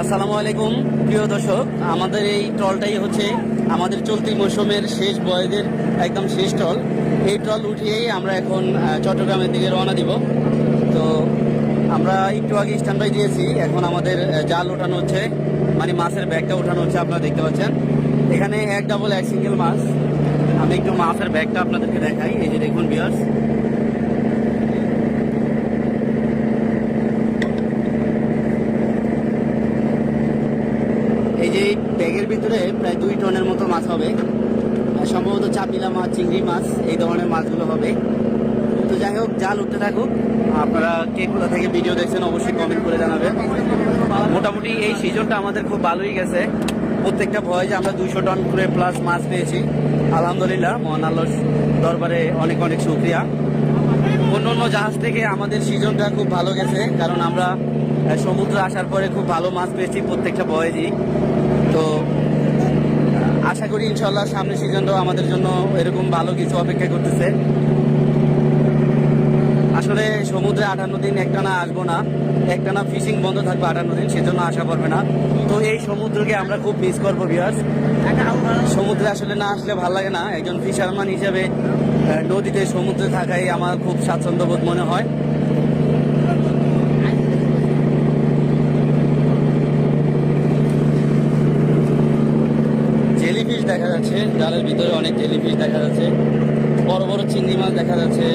আসসালামু আলাইকুম প্রিয় দর্শক, আমাদের এই ট্রলটাই হচ্ছে আমাদের চলতি মৌসুমের শেষ বয়েদের একদম শেষ ট্রল। এই ট্রল উঠিয়েই আমরা এখন চট্টগ্রামের দিকে রওনা দিব। তো আমরা একটু আগে স্ট্যান্ড বাই দিয়েছি, এখন আমাদের জাল ওঠানো হচ্ছে, মানে মাছের ব্যাগটা ওঠানো হচ্ছে। আপনারা দেখতে পাচ্ছেন এখানে এক ডাবল এক সিঙ্গেল মাছ। আমি একটু মাছের ব্যাগটা আপনাদেরকে দেখাই। এই যে দেখুন ভিউয়ার্স, এই যে ব্যাগের ভিতরে প্রায় 2 টনের মতো মাছ হবে, সম্ভবত চাপিলা মাছ, চিংড়ি মাছ, এই ধরনের মাছগুলো হবে। তো যাই হোক, জাল উঠতে থাকুক। আপনারা কে কোথা থেকে ভিডিও দেখছেন অবশ্যই কমেন্ট করে জানাবেন। মোটামুটি এই সিজনটা আমাদের খুব ভালোই গেছে। প্রত্যেকটা ভয়েজে আমরা 200 টন করে প্লাস মাছ পেয়েছি, আলহামদুলিল্লাহ। মহান আল্লাহর দরবারে অনেক অনেক শুকরিয়া। অন্য অন্য জাহাজ থেকে আমাদের সিজনটা খুব ভালো গেছে, কারণ আমরা সমুদ্রে আসার পরে খুব ভালো মাছ পেয়েছি প্রত্যেকটা ভয়েজই। তো আশা করি ইনশাল্লাহ সামনের সিজনটাও আমাদের জন্য এরকম ভালো কিছু অপেক্ষা করতেছে। আসলে সমুদ্রে 58 দিন একটানা আসবো না, একটানা ফিশিং বন্ধ থাকবে 58 দিন, সেজন্য আসা করবে না। তো এই সমুদ্রকে আমরা খুব মিস করবো ভিউয়ার্স। সমুদ্রে আসলে না আসলে ভালো লাগে না। একজন ফিশারম্যান হিসেবে নদীতে সমুদ্রে থাকাই আমার খুব স্বাচ্ছন্দ্যবোধ মনে হয়। জেলিফিশ দেখা যাচ্ছে, জালের ভিতরে অনেক জেলিফিশ দেখা যাচ্ছে, বড় বড় চিংড়ি মাছ দেখা যাচ্ছে,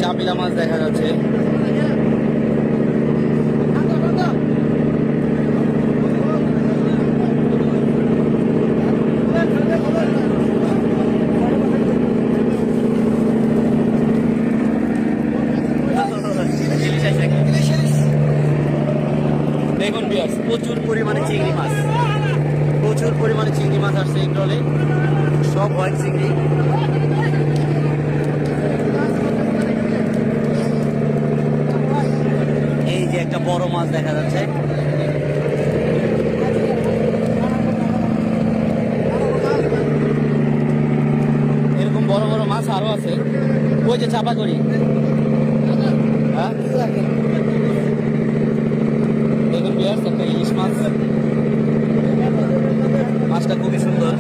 চাপিলা মাছ দেখা যাচ্ছে। দেখুন ভিউয়ার্স, প্রচুর পরিমাণে চিংড়ি মাছ, প্রচুর পরিমাণে চিংড়ি মাছ আসছে এই ট্রলে, সব হোয়াইট চিংড়ি। এই যে একটা বড় মাছ দেখা যাচ্ছে, এরকম বড় বড় মাছ আরো আছে। ওই যে চাপা করি, হ্যাঁ দেখুন ভিউয়ার্স, একটা ইলিশ মাছ, মাছটা খুবই সুন্দর।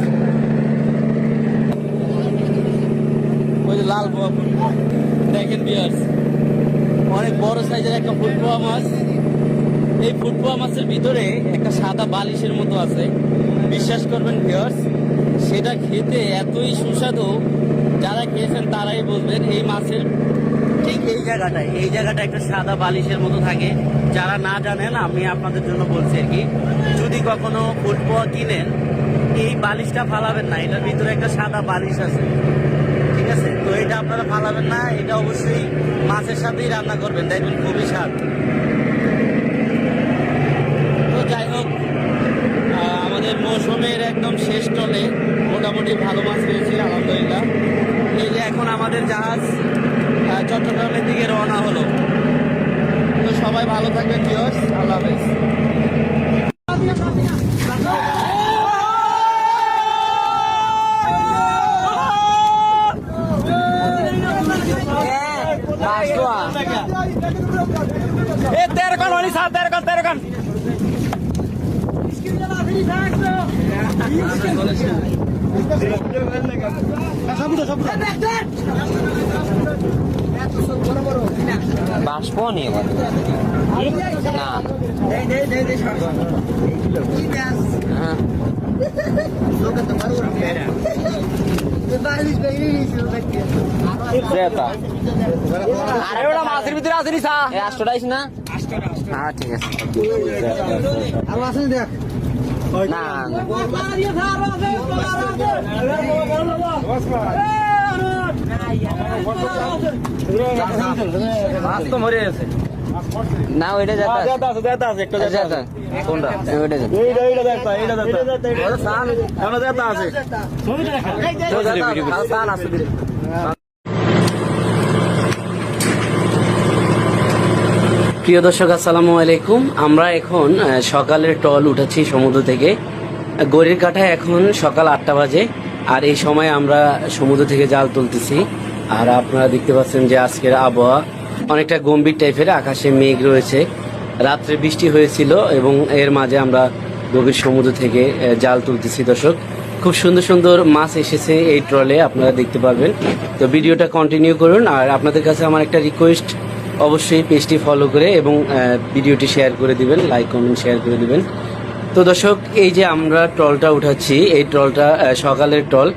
ওই যে লাল দেখেন ভিউয়ার্স, অনেক বড় সাইজের একটা ফুটপোয়া মাছ। এই ফুটপোয়া মাছের ভিতরে একটা সাদা বালিশের মতো আছে। বিশ্বাস করবেন ভিউয়ার্স, সেটা খেতে এতই সুস্বাদু, যারা খেয়েছেন তারাই বলবেন। এই মাছের ঠিক এই জায়গাটা একটা সাদা বালিশের মতো থাকে। যারা না জানেন, আমি আপনাদের জন্য বলছি আর কি, যদি কখনো ফুটপোয়া কিনেন, এই বালিশটা ফালাবেন না, এটার ভিতরে একটা সাদা বালিশ আছে, ঠিক আছে? তো এটা আপনারা ফালাবেন না, এটা অবশ্যই মাছের সাথেই রান্না করবেন, দেখবেন খুবই স্বাদ। তো যাই হোক, আমাদের মৌসুমের একদম শেষ টলে মোটামুটি ভালো মাছ পেয়েছি আলহামদুলিল্লাহ। এই যে এখন আমাদের জাহাজ চট্টগ্রামের দিকে রওনা হলো। তো সবাই ভালো থাকবেন ভিউয়ার্স, আল্লাহ হাফেজ। বাষ্প নিয়ে না আরে ওটা মাছের ভিতরে আছে না, 8টাইস না? হ্যাঁ ঠিক আছে, না মাছ তো মরে আছে না, ওইটা কোনটা? প্রিয় দর্শক আসসালামু আলাইকুম। আমরা এখন সকালের টল উঠেছি সমুদ্র থেকে। গড়ির কাঠায় এখন সকাল 8টা বাজে, আর এই সময় আমরা সমুদ্র থেকে জাল তুলতেছি। আর আপনারা দেখতে পাচ্ছেন যে আজকের আবহাওয়া অনেকটা গম্ভীর টাইপের, আকাশে মেঘ রয়েছে। রাত্রে বৃষ্টি হয়েছিল এবং এর মাঝে আমরা গভীর সমুদ্র থেকে জাল তুলতেছি দর্শক। খুব সুন্দর সুন্দর মাছ এসেছে এই ট্রলে, আপনারা দেখতে পারবেন। তো ভিডিওটা কন্টিনিউ করুন। আর আপনাদের কাছে আমার একটা রিকোয়েস্ট, অবশ্যই পেজটি ফলো করে এবং ভিডিওটি শেয়ার করে দিবেন, লাইক কমেন্ট শেয়ার করে দিবেন। তো দর্শক, এই যে আমরা ট্রলটা উঠাচ্ছি, এই ট্রলটা সকালের ট্রল।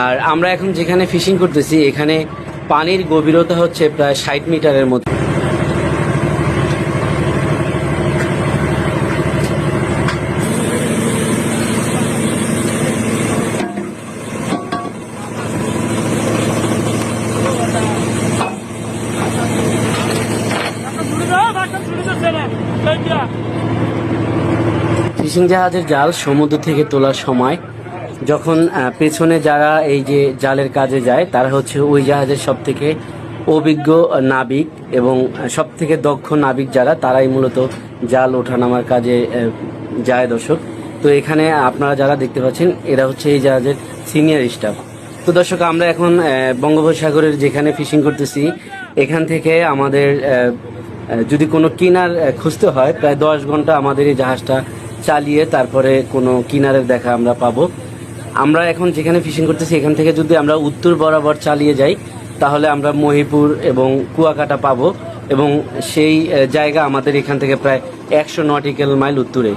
আর আমরা এখন যেখানে ফিশিং করতেছি এখানে পানির গভীরতা হচ্ছে প্রায় 60 মিটারের মতো। ফিশিং জাহাজের জাল সমুদ্র থেকে তোলার সময় যখন পেছনে যারা এই যে জালের কাজে যায় তারা হচ্ছে ওই জাহাজের সব থেকে অভিজ্ঞ নাবিক এবং সব থেকে দক্ষ নাবিক যারা, তারাই মূলত জাল ওঠানামার কাজে যায় দর্শক। তো এখানে আপনারা যারা দেখতে পাচ্ছেন এরা হচ্ছে এই জাহাজের সিনিয়র স্টাফ। তো দর্শক, আমরা এখন বঙ্গোপসাগরের যেখানে ফিশিং করতেছি এখান থেকে আমাদের যদি কোনো কিনার খুঁজতে হয় প্রায় 10 ঘন্টা আমাদের এই জাহাজটা চালিয়ে তারপরে কোনো কিনারের দেখা আমরা পাবো। আমরা এখন যেখানে ফিশিং করতেছি এখান থেকে যদি আমরা উত্তর বরাবর চালিয়ে যাই তাহলে আমরা মহিপুর এবং কুয়াকাটা পাবো এবং সেই জায়গা আমাদের এখান থেকে প্রায় 100 নটিক্যাল মাইল উত্তরে।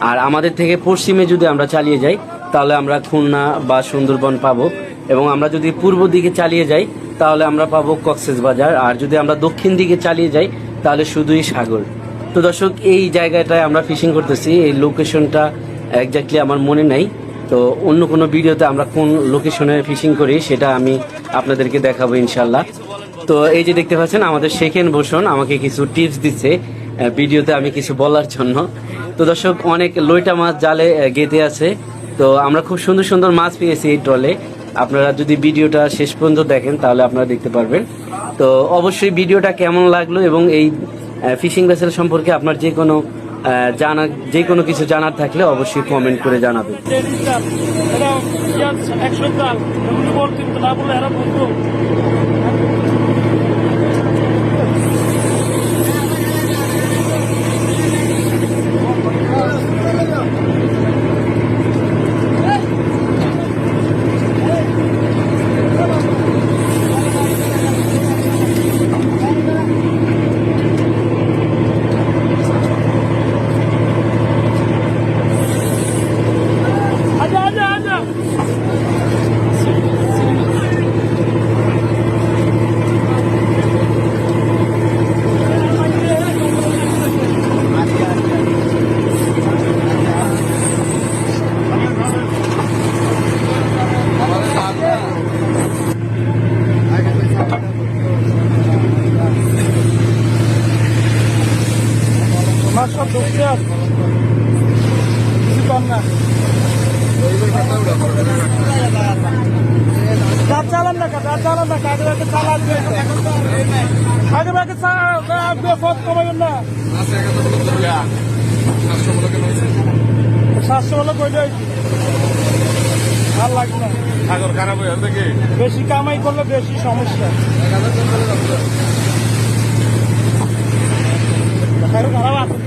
আর আমাদের থেকে পশ্চিমে যদি আমরা চালিয়ে যাই তাহলে আমরা খুলনা বা সুন্দরবন পাবো এবং আমরা যদি পূর্ব দিকে চালিয়ে যাই তাহলে আমরা পাবো কক্সবাজার। আর যদি আমরা দক্ষিণ দিকে চালিয়ে যাই তাহলে শুধুই সাগর। তো দর্শক, এই জায়গাটায় আমরা ফিশিং করতেছি, এই লোকেশনটা একজাক্টলি আমার মনে নাই। তো অন্য কোনো ভিডিওতে আমরা কোন লোকেশনে ফিশিং করি সেটা আমি আপনাদেরকে দেখাবো ইনশাল্লাহ। তো এই যে দেখতে পাচ্ছেন আমাদের শেখেন ভূষণ আমাকে কিছু টিপস দিচ্ছে ভিডিওতে আমি কিছু বলার জন্য। তো দর্শক, অনেক লইটা মাছ জালে গেঁথে আছে। তো আমরা খুব সুন্দর সুন্দর মাছ পেয়েছি এই ট্রলে। আপনারা যদি ভিডিওটা শেষ পর্যন্ত দেখেন তাহলে আপনারা দেখতে পারবেন। তো অবশ্যই ভিডিওটা কেমন লাগলো এবং এই ফিশিং ভেসেল সম্পর্কে আপনার যে কোনো কিছু জানার থাকলে অবশ্যই কমেন্ট করে জানাবেন। সব ঢুকতে আছে কিছু কম না। চালান না চালান না কাকে বাকে চালান আগে বাকে পথ কমাবেন না। 700 হলো কইলে আর লাগবে না। সাগর খারাপ হয়ে যাবে কি, বেশি কামাই করলে বেশি সমস্যা। খারাপ আছে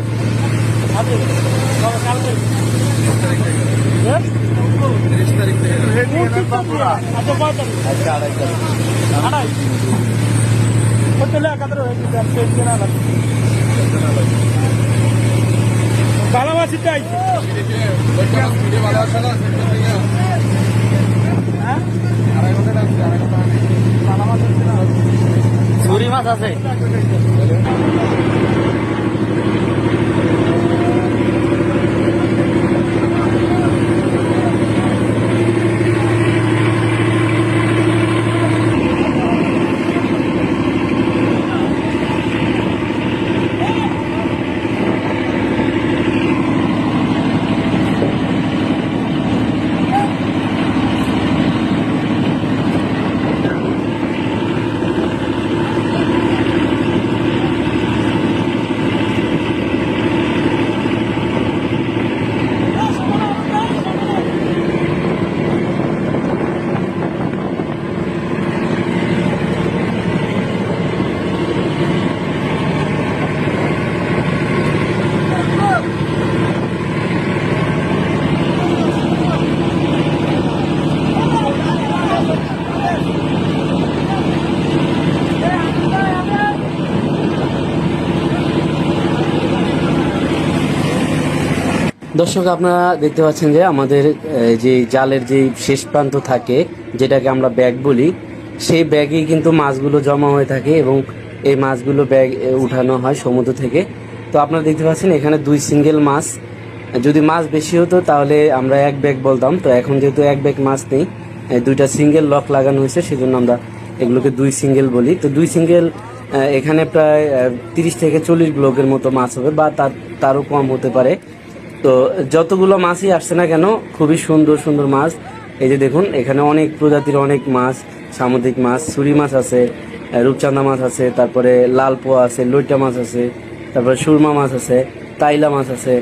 ভালো মাছ চাইছি। ছুরি মাছ আছে। দর্শক আপনারা দেখতে পাচ্ছেন যে আমাদের যে জালের যে শেষ প্রান্ত থাকে, যেটাকে আমরা ব্যাগ বলি, সেই ব্যাগেই কিন্তু মাছগুলো জমা হয়ে থাকে এবং এই মাছগুলো ব্যাগ উঠানো হয় সমুদ্র থেকে। তো আপনারা দেখতে পাচ্ছেন এখানে 2 সিঙ্গেল মাছ। যদি মাছ বেশি হতো তাহলে আমরা 1 ব্যাগ বলতাম। তো এখন যেহেতু 1 ব্যাগ মাছ নেই, 2টা সিঙ্গেল লক লাগানো হয়েছে, সেজন্য আমরা এগুলোকে 2 সিঙ্গেল বলি। তো 2 সিঙ্গেল এখানে প্রায় 30 থেকে 40 ব্লকের মতো মাছ হবে, বা তারও কম হতে পারে। তো যতগুলো মাছই আসছে না কেন, খুবই সুন্দর সুন্দর মাছ। এই যে দেখুন, এখানে অনেক প্রজাতির অনেক মাছ, সামুদ্রিক মাছ, ছুরি মাছ আছে, রূপচাঁদা মাছ আছে, তারপরে লাল পোয়া আছে, লইটা মাছ আছে, তারপরে সুরমা মাছ আছে, তাইলা মাছ আছে,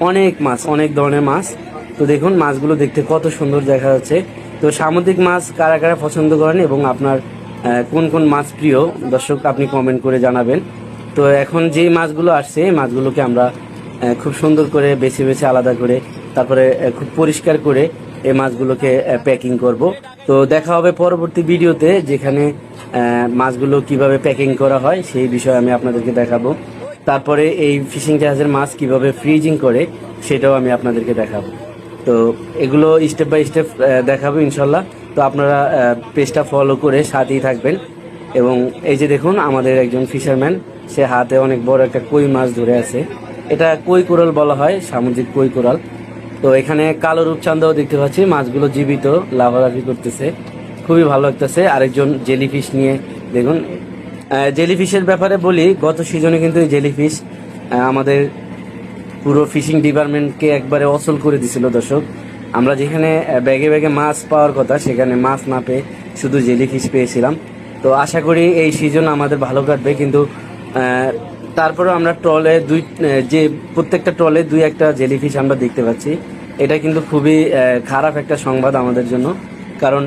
অনেক মাছ, অনেক ধরনের মাছ। তো দেখুন মাছগুলো দেখতে কত সুন্দর দেখা যাচ্ছে। তো সামুদ্রিক মাছ কারা কারা পছন্দ করেন এবং আপনার কোন কোন মাছ প্রিয়, দর্শক আপনি কমেন্ট করে জানাবেন। তো এখন যেই মাছগুলো আসছে, এই মাছগুলোকে আমরা খুব সুন্দর করে বেছে বেছে আলাদা করে, তারপরে খুব পরিষ্কার করে এই মাছগুলোকে প্যাকিং করব। তো দেখা হবে পরবর্তী ভিডিওতে, যেখানে মাছগুলো কিভাবে প্যাকিং করা হয় সেই বিষয়ে আমি আপনাদেরকে দেখাবো। তারপরে এই ফিশিং জাহাজের মাছ কিভাবে ফ্রিজিং করে সেটাও আমি আপনাদেরকে দেখাবো। তো এগুলো স্টেপ বাই স্টেপ দেখাবো ইনশাল্লাহ। তো আপনারা পেজটা ফলো করে সাথেই থাকবেন। এবং এই যে দেখুন, আমাদের একজন ফিশারম্যান, সে হাতে অনেক বড় একটা কই মাছ ধরে আছে। এটা কই কোরাল বলা হয়, সামুদ্রিক কই কোরাল। তো এখানে কালো রূপচাঁদাও দেখতে পাচ্ছি, মাছগুলো জীবিত লাফালাফি করতেছে, খুবই ভালো লাগতেছে। আরেকজন জেলিফিশ নিয়ে দেখুন। জেলিফিশের ব্যাপারে বলি, গত সিজনে কিন্তু এই জেলিফিশ আমাদের পুরো ফিশিং ডিপার্টমেন্টকে একবারে অচল করে দিছিল দর্শক। আমরা যেখানে ব্যাগে ব্যাগে মাছ পাওয়ার কথা, সেখানে মাছ না পেয়ে শুধু জেলিফিশ পেয়েছিলাম। তো আশা করি এই সিজন আমাদের ভালো কাটবে, কিন্তু তারপরে আমরা ট্রলে যে প্রত্যেকটা ট্রলে 2-1টা জেলিফিশ আমরা দেখতে পাচ্ছি। এটা কিন্তু খুবই খারাপ একটা সংবাদ আমাদের জন্য, কারণ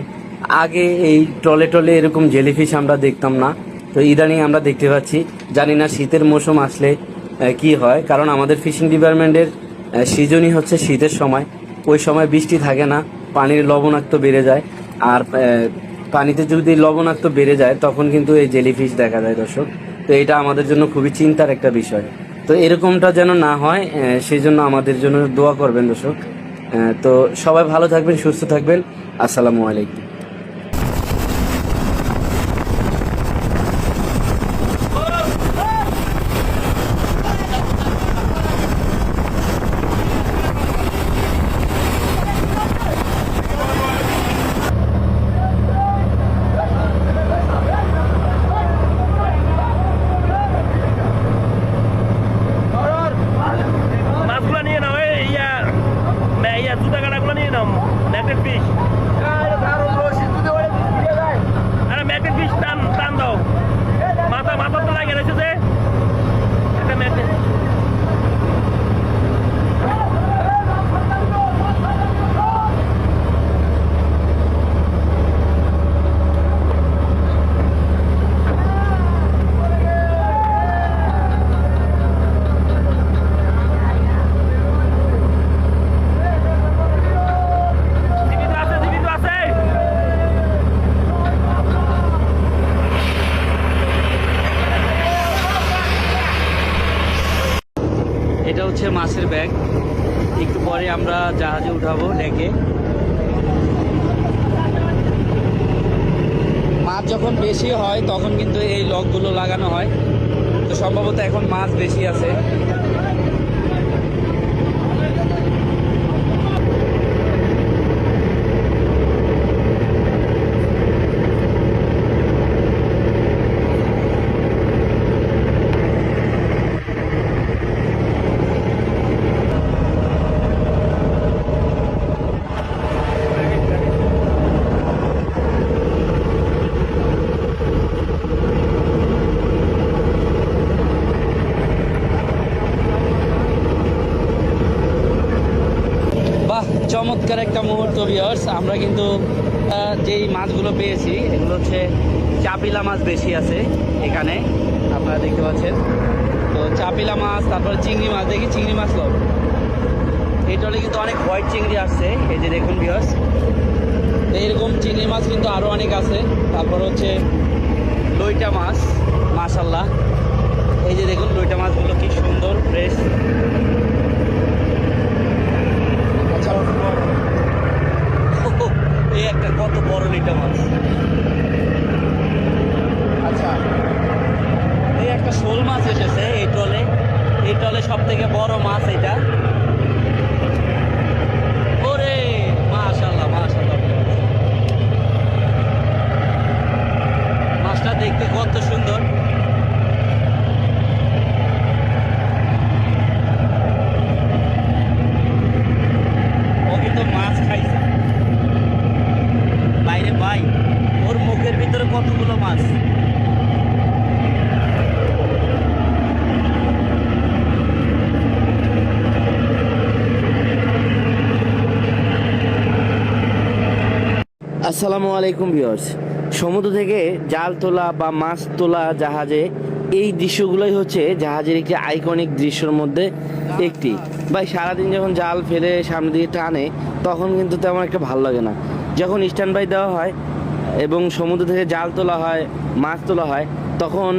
আগে এই ট্রলে এরকম জেলিফিশ আমরা দেখতাম না। তো ইদানিং আমরা দেখতে পাচ্ছি। জানি না শীতের মৌসুম আসলে কি হয়, কারণ আমাদের ফিশিং ডিপার্টমেন্টের সিজনই হচ্ছে শীতের সময়। ওই সময় বৃষ্টি থাকে না, পানির লবণাক্ত বেড়ে যায়। আর পানিতে যদি লবণাক্ত বেড়ে যায় তখন কিন্তু এই জেলিফিশ দেখা যায় দর্শক। তো এটা আমাদের জন্য খুবই চিন্তার একটা বিষয়। তো এরকমটা যেন না হয়, সেই জন্য আমাদের জন্য দোয়া করবেন দর্শক। তো সবাই ভালো থাকবেন, সুস্থ থাকবেন। আসসালামু আলাইকুম। মাছগুলো নিয়ে নাও, ইয়া জুতা কাটাগুলো নিয়ে নাও, ম্যাগনেট ফিশ। আরে ম্যাগনেট ফিশ টান টান দাও, মাথা তো লাগে রয়েছে যে একটা ম্যাগনেট। এটা হচ্ছে মাছের ব্যাগ, একটু পরে আমরা জাহাজে উঠাবো ডেকে। মাছ যখন বেশি হয় তখন কিন্তু এই লকগুলো লাগানো হয়। তো সম্ভবত এখন মাছ বেশি আছে। চমৎকার একটা মুহূর্ত ভিউয়ার্স। আমরা কিন্তু যেই মাছগুলো পেয়েছি এগুলো হচ্ছে চাপিলা মাছ বেশি আছে এখানে, আপনারা দেখতে পাচ্ছেন। তো চাপিলা মাছ, তারপরে চিংড়ি মাছ, দেখি চিংড়ি মাছ লোক এই টলে কিন্তু অনেক হোয়াইট চিংড়ি আসছে, এই যে দেখুন ভিউয়ার্স। তো এরকম চিংড়ি মাছ কিন্তু আরও অনেক আছে। তারপর হচ্ছে লইটা মাছ, মাশাল্লাহ, এই যে দেখুন লইটা মাছগুলো কি সুন্দর ফ্রেশ। একটা কত বড় লিটা মাছ। আচ্ছা, এই একটা শোল মাছ এসেছে এই টলে সব থেকে বড় মাছ এটা। ওরে মাশাআল্লাহ মাশাআল্লাহ, মাছটা দেখতে কত সুন্দর। ও কিন্তু মাছ খাইছে বাইরে ভাই, ওর মুখের ভিতরে কতগুলো মাছ। আসসালামু আলাইকুম ভিউয়ার্স। সমুদ্র থেকে জাল তোলা বা মাছ তোলা জাহাজে, এই দৃশ্যগুলোই হচ্ছে জাহাজের একটি আইকনিক দৃশ্যের মধ্যে একটি। ভাই সারাদিন যখন জাল ফেলে সামনের দিকে টানে তখন কিন্তু তেমন একটা ভালো লাগে না। যখন স্ট্যান্ড বাই দেওয়া হয় এবং সমুদ্র থেকে জাল তোলা হয়, মাছ তোলা হয়, তখন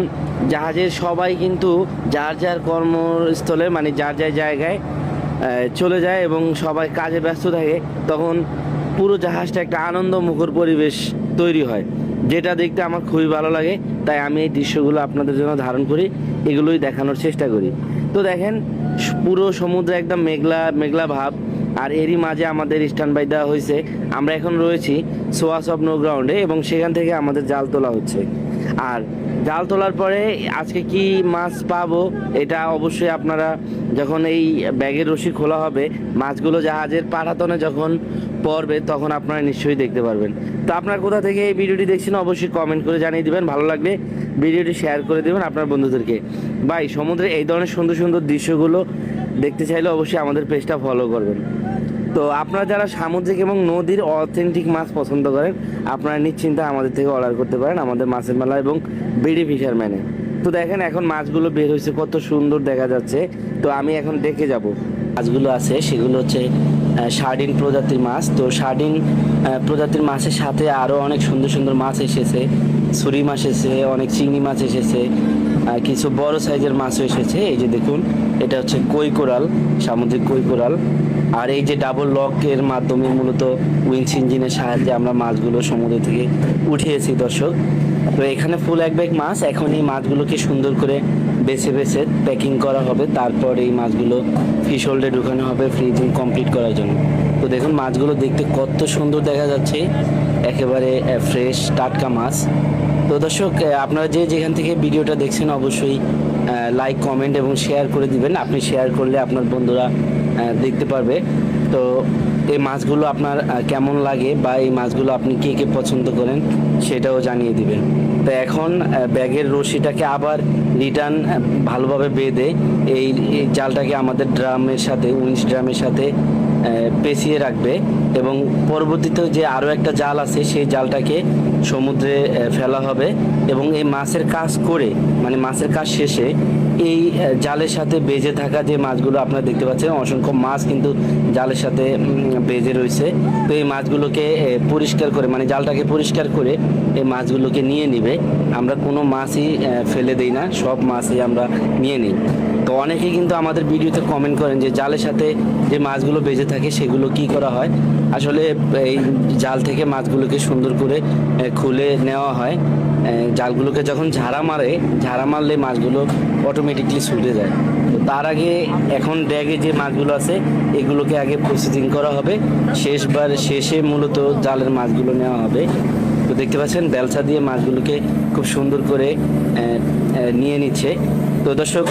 জাহাজের সবাই কিন্তু যার যার কর্মস্থলে মানে যার যার জায়গায় চলে যায় এবং সবাই কাজে ব্যস্ত থাকে। তখন পুরো জাহাজটা একটা আনন্দমুখর পরিবেশ তৈরি হয়, যেটা দেখতে আমার খুবই ভালো লাগে। তাই আমি এই দৃশ্যগুলো আপনাদের জন্য ধারণ করি, এগুলোই দেখানোর চেষ্টা করি। তো দেখেন পুরো সমুদ্রে একদম মেঘলা মেঘলা ভাব, আর এরই মাঝে আমাদের স্ট্যান্ড বাই দেওয়া হয়েছে। আমরা এখন রয়েছি সোয়াস অফ নো গ্রাউন্ডে এবং সেখান থেকে আমাদের জাল তোলা হচ্ছে। আর জাল তোলার পরে আজকে কি মাছ পাবো এটা অবশ্যই আপনারা যখন এই ব্যাগের রশি খোলা হবে, মাছগুলো জাহাজের পাটাতনে যখন পড়বে তখন আপনারা নিশ্চয়ই দেখতে পারবেন। তো আপনার কোথা থেকে এই ভিডিওটি দেখছেন অবশ্যই কমেন্ট করে জানিয়ে দিবেন। ভালো লাগলে ভিডিওটি শেয়ার করে দেবেন আপনার বন্ধুদেরকে। ভাই সমুদ্রে এই ধরনের সুন্দর সুন্দর দৃশ্যগুলো দেখতে চাইলে অবশ্যই আমাদের পেজটা ফলো করবেন। তো আপনারা যারা সামুদ্রিক এবং নদীর অথেন্টিক মাছ পছন্দ করেন, আপনারা নিশ্চিন্তে আমাদের থেকে অর্ডার করতে পারেন আমাদের মাছের মেলা এবং বিডি ফিশারম্যানে। তো দেখেন এখন মাছগুলো বের হয়েছে, কত সুন্দর দেখা যাচ্ছে। তো আমি এখন দেখে যাব মাছগুলো আছে, সেগুলো হচ্ছে সার্ডিন প্রজাতির মাছ। তো সার্ডিন প্রজাতির মাছের সাথে আরও অনেক সুন্দর সুন্দর মাছ এসেছে, ছুরি মাছ এসেছে, অনেক চিংড়ি মাছ এসেছে, কিছু বড় সাইজের মাছও এসেছে। এই যে দেখুন, এটা হচ্ছে কই কোরাল, সামুদ্রিক কই কোরাল। আর এই যে ডাবল লকের মাধ্যমে মূলত উইন্স ইঞ্জিনের সাহায্যে আমরা মাছগুলো সমুদ্র থেকে উঠিয়েছি দর্শক। তো এখানে ফুল এক ব্যাগ মাছ। এখন এই মাছগুলোকে সুন্দর করে বেছে বেছে প্যাকিং করা হবে, তারপর এই মাছগুলো ফিশ হোল্ডে ঢুকানো হবে ফ্রিজিং কমপ্লিট করার জন্য। তো দেখুন মাছগুলো দেখতে কত সুন্দর দেখা যাচ্ছে, একেবারে ফ্রেশ টাটকা মাছ। তো দর্শক আপনারা যে যেখান থেকে ভিডিওটা দেখছেন অবশ্যই লাইক কমেন্ট এবং শেয়ার করে দিবেন। আপনি শেয়ার করলে আপনার বন্ধুরা দেখতে পারবে। তো এই মাছগুলো আপনার কেমন লাগে বা এই মাছগুলো আপনি কে কে পছন্দ করেন সেটাও জানিয়ে দিবেন। তো এখন ব্যাগের রশিটাকে আবার রিটার্ন ভালোভাবে বেঁধে এই জালটাকে আমাদের ড্রামের সাথে, উইন্স ড্রামের সাথে পেঁচিয়ে রাখবে এবং পরবর্তীতে যে আরও একটা জাল আছে সেই জালটাকে সমুদ্রে ফেলা হবে এবং এই মাছের কাজ করে মানে মাছের কাজ শেষে এই জালের সাথে বেজে থাকা যে মাছগুলো আপনারা দেখতে পাচ্ছেন, অসংখ্য মাছ কিন্তু জালের সাথে বেজে রয়েছে। তো এই মাছগুলোকে পরিষ্কার করে মানে জালটাকে পরিষ্কার করে এই মাছগুলোকে নিয়ে নিবে। আমরা কোনো মাছই ফেলে দিই না, সব মাছই আমরা নিয়ে নিই। তো অনেকেই কিন্তু আমাদের ভিডিওতে কমেন্ট করেন যে জালের সাথে যে মাছগুলো বেজে থাকে সেগুলো কি করা হয়। আসলে এই জাল থেকে মাছগুলোকে সুন্দর করে খুলে নেওয়া হয়। জালগুলোকে যখন ঝাড়া মারলে মাছগুলো অটোমেটিকলি ছুটে যায়। তো তার আগে এখন ড্যাগে যে মাছগুলো আছে এগুলোকে আগে প্রসেসিং করা হবে, শেষে মূলত জালের মাছগুলো নেওয়া হবে। তো দেখতে পাচ্ছেন বেলচা দিয়ে মাছগুলোকে খুব সুন্দর করে নিয়ে নিচ্ছে। তো দর্শক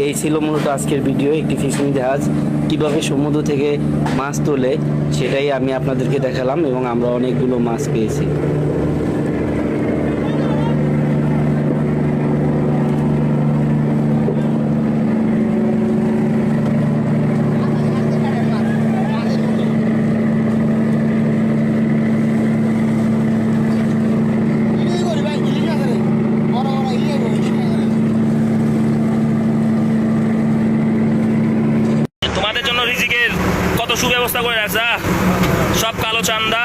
এই ছিল মূলত আজকের ভিডিও, একটি ফিশিং জাহাজ কীভাবে সমুদ্র থেকে মাছ তোলে সেটাই আমি আপনাদেরকে দেখালাম এবং আমরা অনেকগুলো মাছ পেয়েছি। তোমাদের জন্য রিজিকের কত সুব্যবস্থা করে রাখছা, সব কালো চান্দা,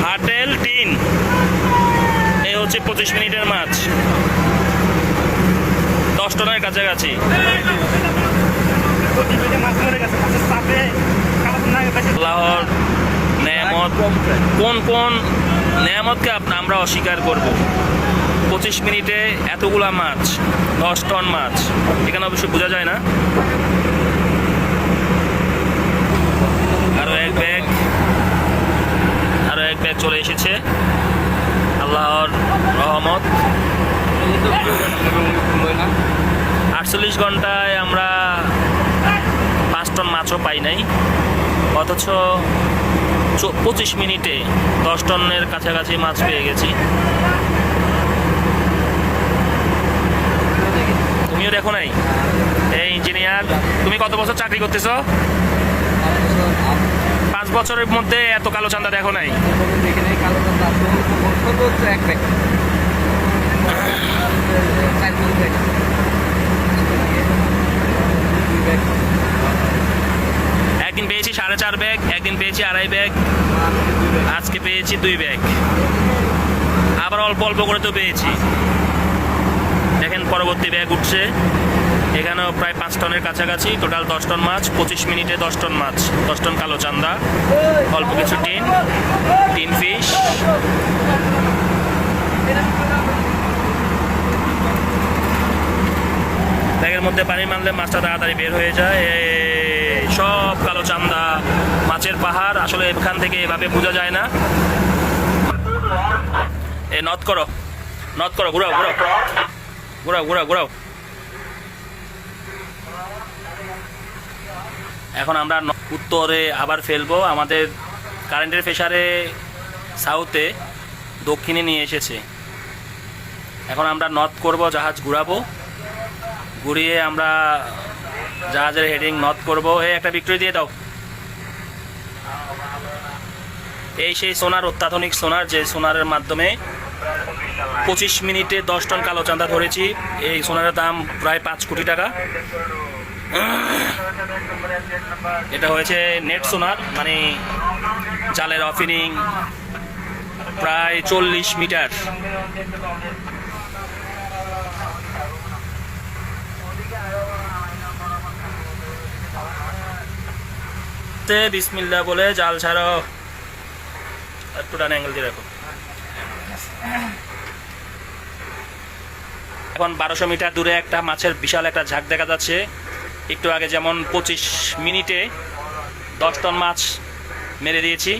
হাটেল, টিন। এই হচ্ছে 25 মিনিটের মাছ, 10 টনের কাছাকাছি। লাহোর, নেয়ামত, নেয়ামত, কোন কোন নেয়ামতকে আমরা অস্বীকার করব? 25 মিনিটে এতগুলা মাছ, 10 টন মাছ, এখানে অবশ্য বোঝা যায় না। আরো এক ব্যাগ চলে এসেছে, আল্লাহর রহমত। 48 ঘন্টায় আমরা 5 টন মাছও পাই নাই, অথচ 25 মিনিটে 10 টনের কাছাকাছি মাছ পেয়ে গেছি। তুমিও দেখো নাই? এই ইঞ্জিনিয়ার, তুমি কত বছর চাকরি করতেছো? 5 বছরের মধ্যে এত কালো চান্দা দেখো নাই? একদিন পেয়েছি 4.5 ব্যাগ, একদিন পেয়েছি 2.5 ব্যাগ, আজকে পেয়েছি 2 ব্যাগ, আবার অল্প অল্প করে তো পেয়েছি। দেখেন পরবর্তী ব্যাগ উঠছে, এখানেও প্রায় 5 টনের কাছাকাছি, টোটাল 10 টন মাছ। 25 মিনিটে 10 টন মাছ, 10 টন কালো চান্দা, অল্প কিছু টিন ফিশ। ব্যাগের মধ্যে পানি মারলে মাছটা তাড়াতাড়ি বের হয়ে যায়। সব কালো চান্দা, মাছের পাহাড়। আসলে এখান থেকে এভাবে বোঝা যায় না। নট করো, ঘুরাও ঘুরাও ঘুরাও ঘুরাও ঘুরাও। এখন আমরা উত্তরে আবার ফেলবো। আমাদের কারেন্টের প্রেসারে সাউথে দক্ষিণে নিয়ে এসেছে। এখন আমরা নর্থ করব, জাহাজ ঘুরাবো, ঘুরিয়ে আমরা জাহাজের হেডিং নর্থ করব। এই একটা বিক্রি দিয়ে দাও। এই সেই সোনার, অত্যাধুনিক সোনার, যে সোনারের মাধ্যমে 25 মিনিটে 10 টন কালো চান্দা ধরেছি। এই সোনারের দাম প্রায় 5 কোটি টাকা। এটা হয়েছে নেট সোনার, মানে জালের অফিনিং প্রায় 40 মিটার। বিসমিল্লাহ বলে জাল ছাড়ো। একটু ডান অ্যাঙ্গেল দিয়ে রাখো। এখন 1200 মিটার দূরে একটা মাছের বিশাল একটা ঝাঁক দেখা যাচ্ছে। একটু আগে যেমন 25 মিনিটে 10 টন মাছ মেরে দিয়েছি।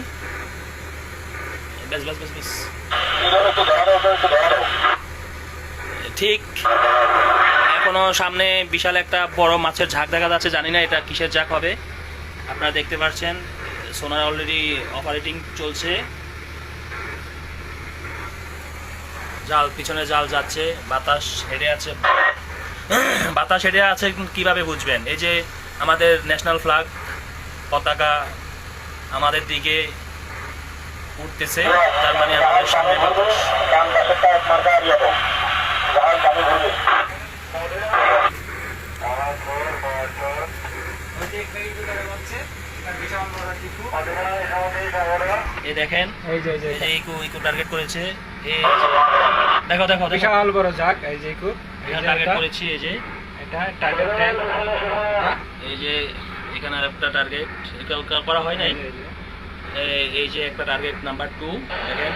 ঠিক এখনো সামনে বিশাল একটা বড় মাছের ঝাঁক দেখা যাচ্ছে। জানি না এটা কিসের ঝাঁক হবে। আপনারা দেখতে পাচ্ছেন সোনার অলরেডি অপারেটিং চলছে। জাল, পিছনে জাল যাচ্ছে, বাতাস হেডে আছে। বাতাস হেডে আছে কিভাবে বুঝবেন? এই যে আমাদের ন্যাশনাল ফ্ল্যাগ, পতাকা আমাদের দিকে উঠতেছে, তার মানে আমাদের সামনে বাতাস। এই দেখেন, এই ইকো টার্গেট করেছে। এই দেখো দেখো বিশাল বড় জাগ, এই যে টার্গেট করেছি। এই যে এটা টার্গেট ট্যাগ, এই যে এখানে আরেকটা টার্গেট করা হয় নাই। এই যে একটা টার্গেট নাম্বার 2 দেখেন।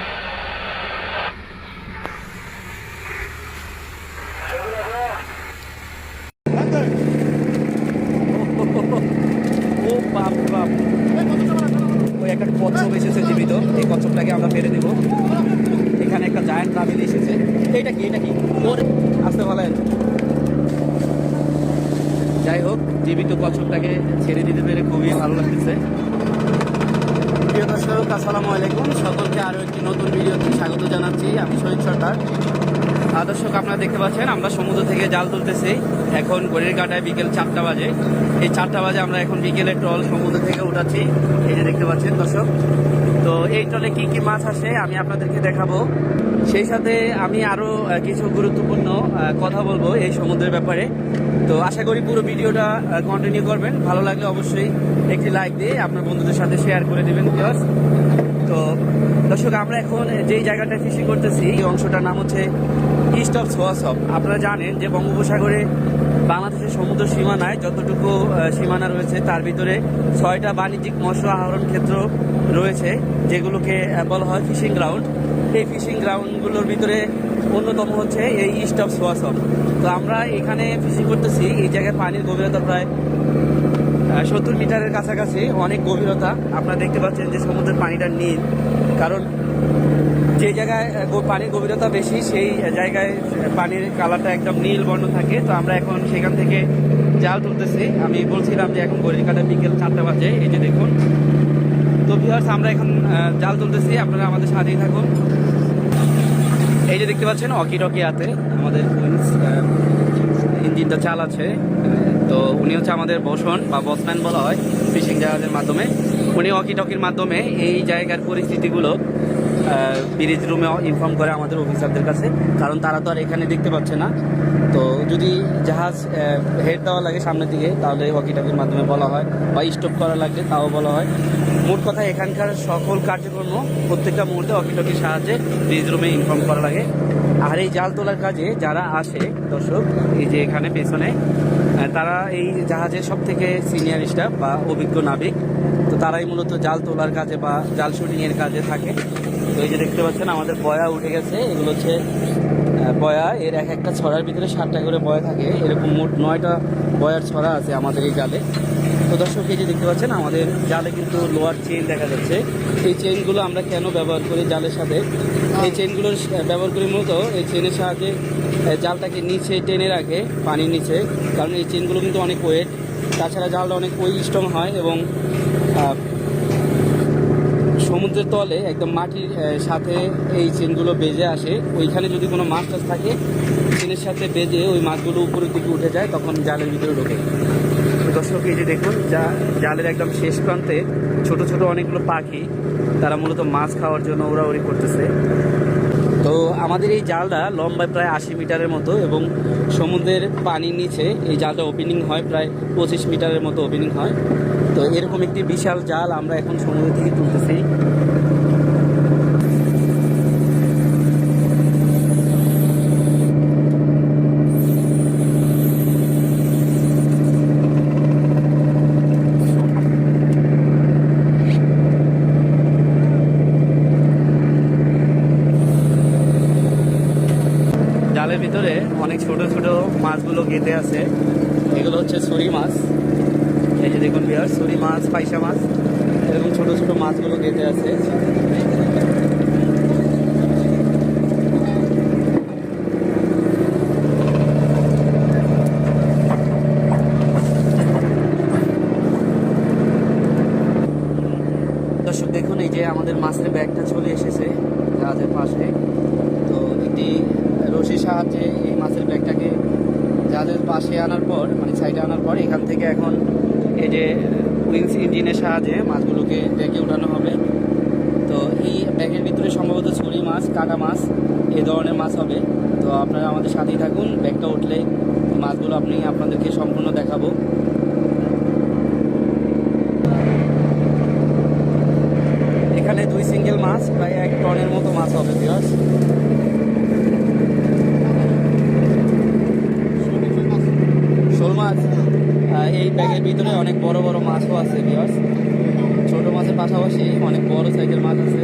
ও বাপ বাপ, ওই একটা কচ্ছপ এসেছে জীবিত। এই কচ্ছপটাকে আমরা মেরে দেবো। এখানে একটা জায়ান্ট ট্রাভেল এসেছে। এটা কি ওর আসতে বলেন। যাই হোক, জীবিত কচ্ছপটাকে ছেড়ে দিতে পেরে খুবই ভালো লাগতেছে। প্রিয় দর্শক, আসসালামু আলাইকুম। সকলকে আরও একটি নতুন ভিডিওতে স্বাগত জানাচ্ছি। আমি শহীদ সরকার। দর্শক, আপনারা দেখতে পাচ্ছেন আমরা সমুদ্র থেকে জাল তুলতেছি। এখন ঘড়ির কাঁটায় বিকেল 4টা বাজে। এই 4টা বাজে আমরা এখন বিকেলের ট্রল সমুদ্র থেকে উঠাচ্ছি। এই যে দেখতে পাচ্ছেন দর্শক। তো এই ট্রলে কি কি মাছ আসে আমি আপনাদেরকে দেখাবো। সেই সাথে আমি আরও কিছু গুরুত্বপূর্ণ কথা বলবো এই সমুদ্রের ব্যাপারে। তো আশা করি পুরো ভিডিওটা কন্টিনিউ করবেন। ভালো লাগলে অবশ্যই একটি লাইক দিয়ে আপনার বন্ধুদের সাথে শেয়ার করে দেবেন প্লাস। তো দর্শক, আমরা এখন যেই জায়গাটা ফিশিং করতেছি, এই অংশটার নাম হচ্ছে ইস্ট অফ সোয়াসপ। আপনারা জানেন যে বঙ্গোপসাগরে বাংলাদেশের সমুদ্র সীমানায় যতটুকু সীমানা রয়েছে তার ভিতরে 6টা বাণিজ্যিক মৎস্য আহরণ ক্ষেত্র রয়েছে, যেগুলোকে বলা হয় ফিশিং গ্রাউন্ড। এই ফিশিং গ্রাউন্ডগুলোর ভিতরে অন্যতম হচ্ছে এই ইস্ট অফ সোয়াসম। তো আমরা এখানে ফিশিং করতেছি। এই জায়গায় পানির গভীরতা প্রায় 70 মিটারের কাছাকাছি, অনেক গভীরতা। আপনারা দেখতে পাচ্ছেন যে সমুদ্রের পানিটা নীল, কারণ যে জায়গায় পানির গভীরতা বেশি সেই জায়গায় পানির কালারটা একদম নীল বর্ণ থাকে। তো আমরা এখন সেখান থেকে জাল তুলতেছি। আমি বলছিলাম যে এখন ঘড়ির কাঁটা বিকেল 4টা বাজে, এই যে দেখুন। তো ভিউয়ার্স, আমরা এখন জাল তুলতেছি, আপনারা আমাদের সাথেই থাকুন। এই যে দেখতে পাচ্ছেন অকি টকি হাতে আমাদের কুইন্স ইঞ্জিনটা চালাচ্ছে। তো উনি হচ্ছে আমাদের বসন বা বসম্যান বলা হয় ফিশিং জাহাজের মাধ্যমে। উনি অকি টকির মাধ্যমে এই জায়গার পরিস্থিতিগুলো ব্রিজ রুমে ইনফর্ম করে আমাদের অফিসারদের কাছে, কারণ তারা তো আর এখানে দেখতে পাচ্ছে না। তো যদি জাহাজ হেড দেওয়া লাগে সামনের দিকে তাহলে ওয়াকি টকির মাধ্যমে বলা হয়, বা স্টপ করা লাগলে তাও বলা হয়। মোট কথা এখানকার সকল কার্যক্রম প্রত্যেকটা মুহূর্তে ওয়াকি টকির সাহায্যে ব্রিজ রুমে ইনফর্ম করা লাগে। আর এই জাল তোলার কাজে যারা আসে দর্শক, এই যে এখানে পেছনে, তারা এই জাহাজের সব থেকে সিনিয়র স্টাফ বা অভিজ্ঞ নাবিক। তো তারাই মূলত জাল তোলার কাজে বা জাল শুটিংয়ের কাজে থাকে। তো এই যে দেখতে পাচ্ছেন আমাদের বয়া উঠে গেছে। এগুলো হচ্ছে বয়া, এর এক একটা ছড়ার ভিতরে 7টা করে বয়া থাকে। এরকম মোট 9টা বয়ার ছড়া আছে আমাদের এই জালে। তো দর্শক, এই যে দেখতে পাচ্ছেন আমাদের জালে কিন্তু লোয়ার চেইন দেখা যাচ্ছে। এই চেইনগুলো আমরা কেন ব্যবহার করি জালের সাথে? এই চেইনগুলো ব্যবহার করি মূলত এই চেইনের সাহায্যে জালটাকে নিচে টেনে রাখে, পানির নিচে। কারণ এই চেইনগুলো কিন্তু অনেক ওয়েট, তাছাড়া জালটা অনেক স্ট্রং হয় এবং সমুদ্রের তলে একদম মাটির সাথে এই চেনগুলো বেজে আসে। ওইখানে যদি কোনো মাছ টাছ থাকে, চেনের সাথে বেজে ওই মাছগুলো উপরের দিকে উঠে যায়, তখন জালের ভিতরে ঢোকে। দর্শক, এই যে দেখুন জালের একদম শেষ প্রান্তে ছোট ছোট অনেকগুলো পাখি, তারা মূলত মাছ খাওয়ার জন্য উড়াউড়ি করতেছে। তো আমাদের এই জালটা লম্বায় প্রায় 80 মিটারের মতো এবং সমুদ্রের পানির নিচে এই জালটা ওপেনিং হয় প্রায় 25 মিটারের মতো ওপেনিং হয়। তো এরকম একটি বিশাল জাল আমরা এখন সমুদ্র থেকে তুলতেছি। জালের ভিতরে অনেক ছোট ছোট মাছগুলো গেঁথে আছে। এগুলো হচ্ছে ছুরি মাছ। এই যে দেখুন বিয়ার, ছুরি মাছ, পাইসা মাছ, এরকম ছোট ছোট মাছগুলো গেঁথে আছে। দর্শক দেখুন, এই যে আমাদের মাছের ব্যাগটা চলে এসেছে জাহাজের পাশে। তো একটি রশির সাহায্যে এই মাছের ব্যাগটাকে জাহাজের পাশে আনার পর, মানে সাইডে আনার পর, এখান থেকে এখন এই যে উইন্স ইঞ্জিনের সাহায্যে মাছগুলোকে ব্যাগে উঠানো হবে। তো এই ব্যাগের ভিতরে সম্ভবত ছুরি মাছ, কাটা মাছ, এই ধরনের মাছ হবে। তো আপনারা আমাদের সাথেই থাকুন, ব্যাগটা উঠলে মাছগুলো আপনাদেরকে সম্পূর্ণ দেখাবো। এখানে 2 সিঙ্গেল মাছ, প্রায় 1 টনের মতো মাছ হবে ভিউয়ার্স। শোল মাছ এই ব্যাগের ভিতরে অনেক বড় বড় মাছও আছে ভিউয়ার্স। ছোট মাছের পাশাপাশি অনেক বড় সাইজের মাছ আছে।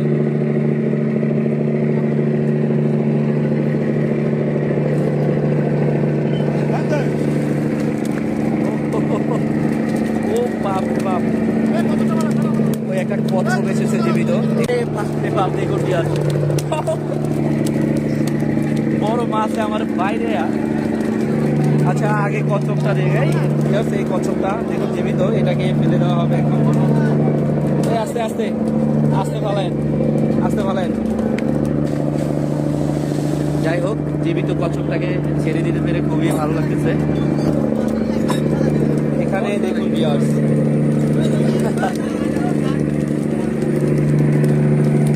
ও বাপ বাপ, ওই একটা কচ্ছপ এসেছে জীবিত। দেখুন ভিউয়ার্স, বড় মাছ আমার বাইরে। আচ্ছা, আগে কচ্ছপটা দেখাই। এই কচ্ছপটা দেখুন জীবিত, এটাকে ফেলে দেওয়া হবে এখন। আস্তে আস্তে আস্তে ফালায়েন, আস্তে ফালায়েন। যাই হোক, জীবিত কচ্ছপটাকে ছেড়ে দিতে পেরে খুবই ভালো লাগতেছে। এখানে দেখুন ভিউয়ার্স,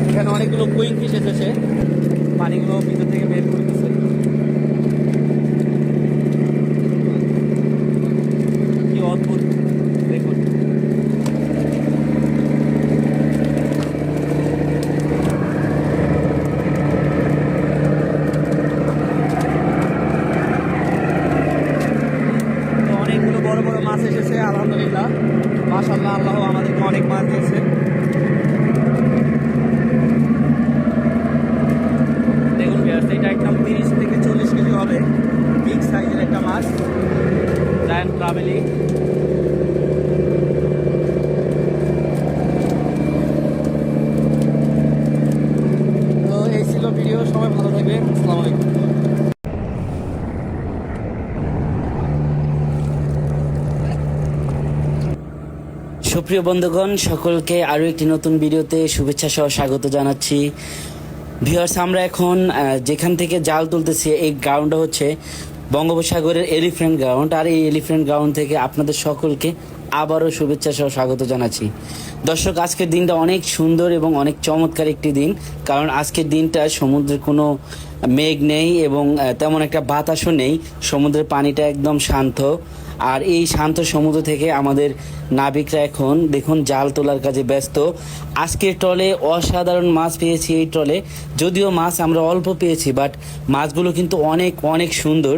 এখানে অনেকগুলো কুইং ফিশ এসেছে, পানিগুলো ভিতর থেকে বের করতেছে। কি অদ্ভুত দেখুন। আলহামদুলিল্লাহ, মাশাআল্লাহ, আল্লাহ আমাদেরকে অনেক মাছ দিয়েছে। দেখুন ভিউয়ার্স, এটা একদম 30 থেকে 40 কেজি হবে, বিগ সাইজের একটা মাছ, জায়ান্ট ট্রাভেলি। তো এই ছিল ভিডিও, সবাই ভালো থাকবেন, আসসালামু আলাইকুম। সুপ্রিয় বন্ধুগণ, সকলকে আরও একটি নতুন ভিডিওতে শুভেচ্ছা সহ স্বাগত জানাচ্ছি। ভিউয়ার্স, আমরা এখন যেখান থেকে জাল তুলতেছি এই গ্রাউন্ডটা হচ্ছে বঙ্গোপসাগরের এলিফ্যান্ট গ্রাউন্ড, আর এই এলিফ্যান্ট গ্রাউন্ড থেকে আপনাদের সকলকে আবারও শুভেচ্ছা সহ স্বাগত জানাচ্ছি। দর্শক, আজকের দিনটা অনেক সুন্দর এবং অনেক চমৎকার একটি দিন, কারণ আজকের দিনটা সমুদ্রের কোনো মেঘ নেই এবং তেমন একটা বাতাসও নেই, সমুদ্রের পানিটা একদম শান্ত। আর এই শান্ত সমুদ্র থেকে আমাদের নাবিকরা এখন দেখুন জাল তোলার কাজে ব্যস্ত। আজকের ট্রলে অসাধারণ মাছ পেয়েছি এই ট্রলে, যদিও মাছ আমরা অল্প পেয়েছি, বাট মাছগুলো কিন্তু অনেক অনেক সুন্দর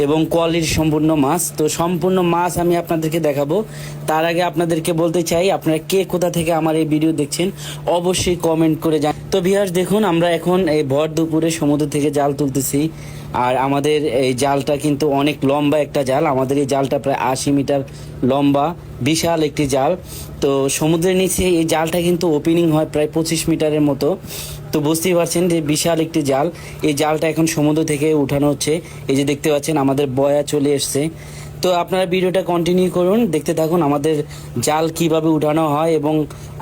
এবং কোয়ালিটি সম্পূর্ণ মাছ। তো সম্পূর্ণ মাছ আমি আপনাদেরকে দেখাবো, তার আগে আপনাদেরকে বলতে চাই, আপনারা কে কোথা থেকে আমার এই ভিডিও দেখছেন অবশ্যই কমেন্ট করে জানান। তো ভিউয়ার্স দেখুন, আমরা এখন এই ভর দুপুরে সমুদ্র থেকে জাল তুলতেছি, আর আমাদের এই জালটা কিন্তু অনেক লম্বা একটা জাল। আমাদের এই জালটা প্রায় 80 মিটার লম্বা, বিশাল একটি জাল। তো সমুদ্রের নিচে এই জালটা কিন্তু ওপেনিং হয় প্রায় 25 মিটারের মতো। তো বুঝতেই পারছেন যে বিশাল একটি জাল। এই জালটা এখন সমুদ্র থেকে উঠানো হচ্ছে, এই যে দেখতে পাচ্ছেন আমাদের বয়া চলে এসছে। তো আপনারা ভিডিওটা কন্টিনিউ করুন, দেখতে থাকুন আমাদের জাল কিভাবে উঠানো হয় এবং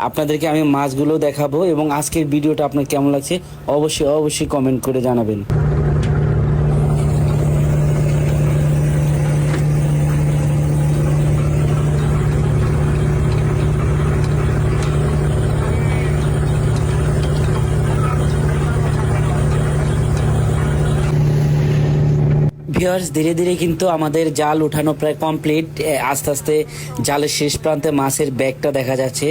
আপনাদেরকে আমি মাছগুলো দেখাবো। এবং আজকের ভিডিওটা আপনার কেমন লাগছে অবশ্যই অবশ্যই কমেন্ট করে জানাবেন। ভিউয়ার্স, ধীরে ধীরে কিন্তু আমাদের জাল উঠানো প্রায় কমপ্লিট। আস্তে আস্তে জালের শেষ প্রান্তে মাছের ব্যাগটা দেখা যাচ্ছে,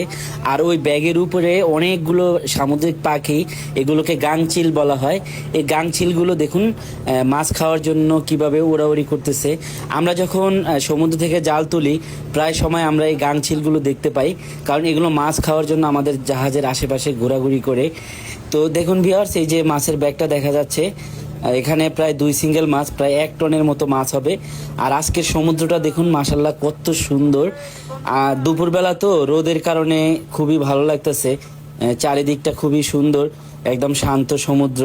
আর ওই ব্যাগের উপরে অনেকগুলো সামুদ্রিক পাখি, এগুলোকে গাংচিল বলা হয়। এই গাংচিলগুলো দেখুন মাছ খাওয়ার জন্য কিভাবে উড়াউড়ি করতেছে। আমরা যখন সমুদ্র থেকে জাল তুলি প্রায় সময় আমরা এই গাংচিলগুলো দেখতে পাই, কারণ এগুলো মাছ খাওয়ার জন্য আমাদের জাহাজের আশেপাশে ঘোরাঘুরি করে। তো দেখুন ভিউয়ার্স, এই যে মাছের ব্যাগটা দেখা যাচ্ছে, এখানে প্রায় 2 সিঙ্গেল মাছ, প্রায় 1 টনের মতো মাছ হবে। আর আজকের সমুদ্রটা দেখুন মাশাল্লাহ কত সুন্দর। দুপুরবেলা তো রোদের কারণে খুবই ভালো লাগতেছে, চারিদিকটা খুবই সুন্দর, একদম শান্ত সমুদ্র।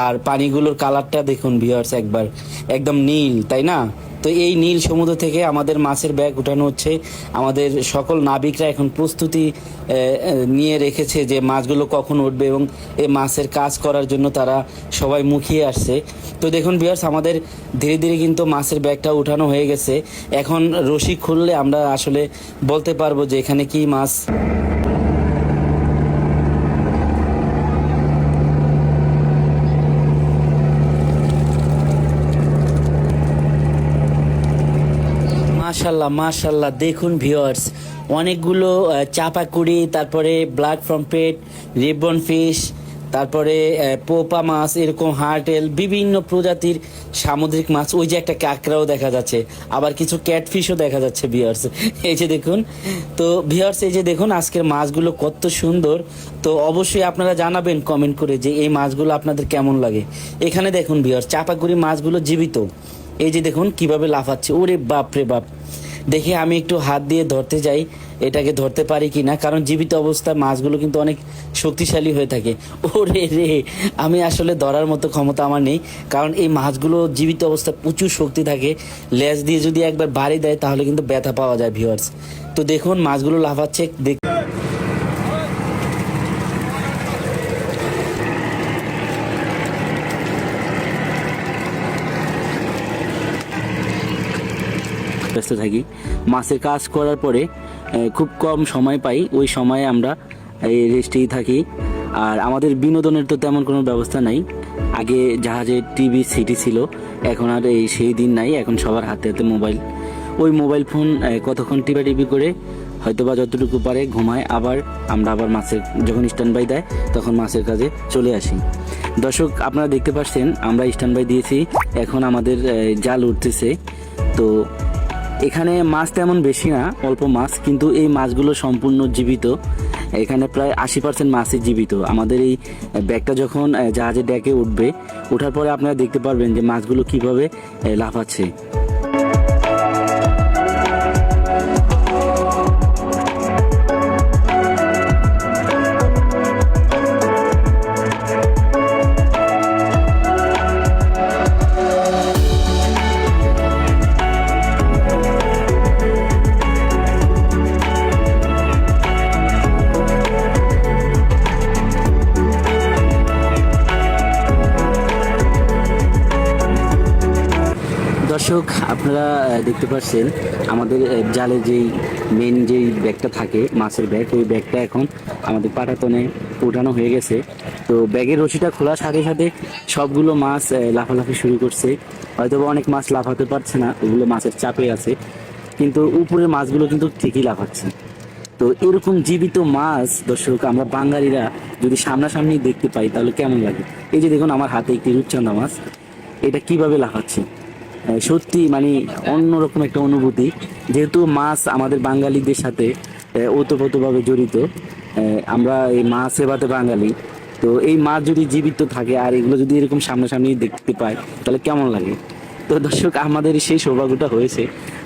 আর পানিগুলোর কালারটা দেখুন ভিউয়ার্স, একদম নীল, তাই না? তো এই নীল সমুদ্র থেকে আমাদের মাছের ব্যাগ উঠানো হচ্ছে। আমাদের সকল নাবিকরা এখন প্রস্তুতি নিয়ে রেখেছে যে মাছগুলো কখন উঠবে, এবং এই মাছের কাজ করার জন্য তারা সবাই মুখিয়ে আসছে। তো দেখুন ভিউয়ার্স, আমাদের ধীরে ধীরে কিন্তু মাছের ব্যাগটা উঠানো হয়ে গেছে। এখন রশি খুললে আমরা আসলে বলতে পারবো যে এখানে কি মাছ। মাশাল্লাহ মাশাল্লাহ, দেখুন ভিউয়ার্স, অনেকগুলো চাপাকুড়ি, তারপরে ব্ল্যাক পমফ্রেট, রিবন ফিশ, তারপরে পোপা মাছ, এরকম হার্টেল, বিভিন্ন প্রজাতির সামুদ্রিক মাছ। ওই যে একটা কাঁকড়াও দেখা যাচ্ছে, আবার কিছু ক্যাটফিশও দেখা যাচ্ছে ভিউয়ার্স, এই যে দেখুন। তো ভিউয়ার্স, এই যে দেখুন আজকের মাছগুলো কত সুন্দর। তো অবশ্যই আপনারা জানাবেন কমেন্ট করে যে এই মাছগুলো আপনাদের কেমন লাগে। এখানে দেখুন ভিউয়ার্স, চাপাকুড়ি মাছগুলো জীবিত, এই যে দেখুন কিভাবে লাফাচ্ছে, ওরে বাপ রে বাপ। দেখে আমি একটু হাত দিয়ে ধরতে যাই, এটাকে ধরতে পারি কি না, কারণ জীবিত অবস্থায় মাছগুলো কিন্তু অনেক শক্তিশালী হয়ে থাকে। ওরে রে, আমি আসলে ধরার মতো ক্ষমতা আমার নেই, কারণ এই মাছগুলো জীবিত অবস্থায় প্রচুর শক্তি থাকে। লেজ দিয়ে যদি একবার বাড়ি দেয় তাহলে কিন্তু ব্যথা পাওয়া যায় ভিউয়ার্স। তো দেখুন মাছগুলো লাফাচ্ছে, ব্যস্ত থাকি। মাছের কাজ করার পরে খুব কম সময় পাই, ওই সময়ে আমরা এই রেস্টেই থাকি। আর আমাদের বিনোদনের তো তেমন কোনো ব্যবস্থা নাই। আগে জাহাজে টিভি সিটি ছিল, এখন আর সেই দিন নাই। এখন সবার হাতে হাতে মোবাইল, ওই মোবাইল ফোন কতক্ষণ টিপি করে হয়তো বা যতটুকু পারে ঘুমায়, আবার আমরা আবার মাছের যখন স্ট্যান্ড বাই দেয় তখন মাছের কাজে চলে আসি। দর্শক, আপনারা দেখতে পাচ্ছেন আমরা স্ট্যান্ড বাই দিয়েছি, এখন আমাদের জাল উঠতেছে। তো এখানে মাছ তেমন বেশি না, অল্প মাছ, কিন্তু এই মাছগুলো সম্পূর্ণ জীবিত। এখানে প্রায় 80% মাছই জীবিত। আমাদের এই ব্যাগটা যখন জাহাজের ডেকে উঠবে, ওঠার পরে আপনারা দেখতে পারবেন যে মাছগুলো কিভাবে লাফাচ্ছে। দর্শক, আপনারা দেখতে পাচ্ছেন আমাদের জালে যেই মেন যেই ব্যাগটা থাকে, মাছের ব্যাগ, ওই ব্যাগটা এখন আমাদের পাটাতনে উঠানো হয়ে গেছে। তো ব্যাগের রশিটা খোলার সাথে সাথে সবগুলো মাছ লাফালাফি শুরু করছে। হয়তো অনেক মাছ লাফাতে পারছে না, ওগুলো মাছের চাপে আছে, কিন্তু উপরের মাছগুলো কিন্তু ঠিকই লাফাচ্ছে। তো এরকম জীবিত মাছ দর্শক আমরা বাঙালিরা যদি সামনাসামনি দেখতে পাই তাহলে কেমন লাগে। এই যে দেখুন আমার হাতে একটি রূপচাঁদা মাছ, এটা কিভাবে লাফাচ্ছে, সত্যি মানে অন্যরকম একটা অনুভূতি। যেহেতু মাছ আমাদের বাঙালিদের সাথে ওতপ্রোতভাবে জড়িত, আমরা এই মাছ সেবাতে বাঙালি, তো এই মাছ যদি জীবিত থাকে আর এগুলো যদি এরকম সামনাসামনি দেখতে পাই তাহলে কেমন লাগে। তো দর্শক, আমাদের সেই সৌভাগ্যটা হয়েছে,